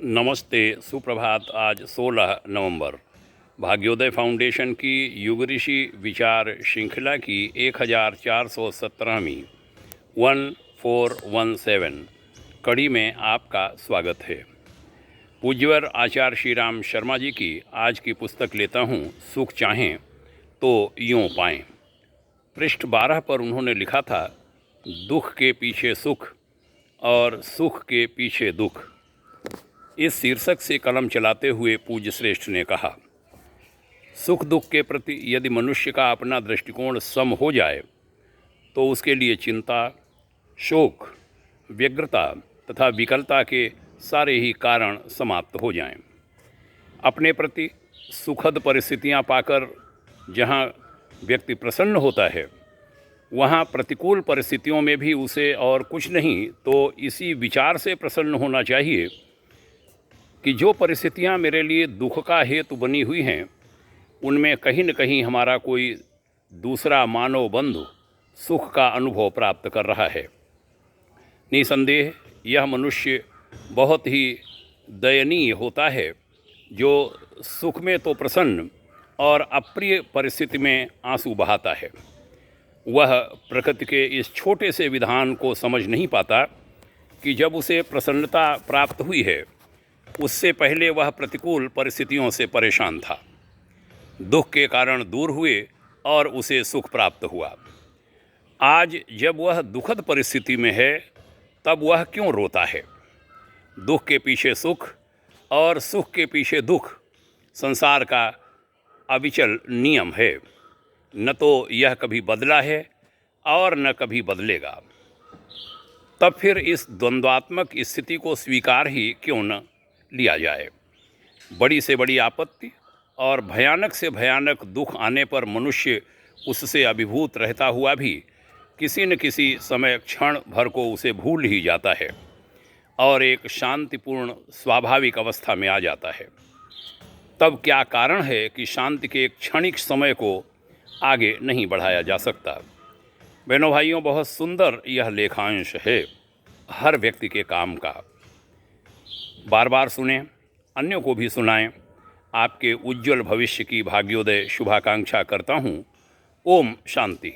नमस्ते, सुप्रभात। आज 16 नवंबर भाग्योदय फाउंडेशन की युग ऋषि विचार श्रृंखला की 1417वीं 1417 कड़ी में आपका स्वागत है। पूज्यवर आचार्य श्री राम शर्मा जी की आज की पुस्तक लेता हूँ, सुख चाहें तो यूँ पाएं। पृष्ठ 12 पर उन्होंने लिखा था, दुख के पीछे सुख और सुख के पीछे दुख। इस शीर्षक से कलम चलाते हुए पूज्य श्रेष्ठ ने कहा, सुख दुख के प्रति यदि मनुष्य का अपना दृष्टिकोण सम हो जाए तो उसके लिए चिंता, शोक, व्यग्रता तथा विकलता के सारे ही कारण समाप्त हो जाएं। अपने प्रति सुखद परिस्थितियां पाकर जहां व्यक्ति प्रसन्न होता है, वहां प्रतिकूल परिस्थितियों में भी उसे और कुछ नहीं तो इसी विचार से प्रसन्न होना चाहिए कि जो परिस्थितियां मेरे लिए दुख का हेतु बनी हुई हैं, उनमें कहीं न कहीं हमारा कोई दूसरा मानव बंधु सुख का अनुभव प्राप्त कर रहा है। निसंदेह यह मनुष्य बहुत ही दयनीय होता है जो सुख में तो प्रसन्न और अप्रिय परिस्थिति में आंसू बहाता है। वह प्रकृति के इस छोटे से विधान को समझ नहीं पाता कि जब उसे प्रसन्नता प्राप्त हुई है, उससे पहले वह प्रतिकूल परिस्थितियों से परेशान था। दुख के कारण दूर हुए और उसे सुख प्राप्त हुआ। आज जब वह दुखद परिस्थिति में है, तब वह क्यों रोता है? दुख के पीछे सुख और सुख के पीछे दुख संसार का अविचल नियम है। न तो यह कभी बदला है और न कभी बदलेगा। तब फिर इस द्वंद्वात्मक स्थिति को स्वीकार ही क्यों न लिया जाए। बड़ी से बड़ी आपत्ति और भयानक से भयानक दुख आने पर मनुष्य उससे अभिभूत रहता हुआ भी किसी न किसी समय क्षण भर को उसे भूल ही जाता है और एक शांतिपूर्ण स्वाभाविक अवस्था में आ जाता है। तब क्या कारण है कि शांति के एक क्षणिक समय को आगे नहीं बढ़ाया जा सकता? बहनों भाइयों, बहुत सुंदर यह लेखांश है हर व्यक्ति के काम का। बार बार सुने, अन्यों को भी सुनाएं। आपके उज्जवल भविष्य की भाग्योदय शुभाकांक्षा करता हूँ। ओम शांति।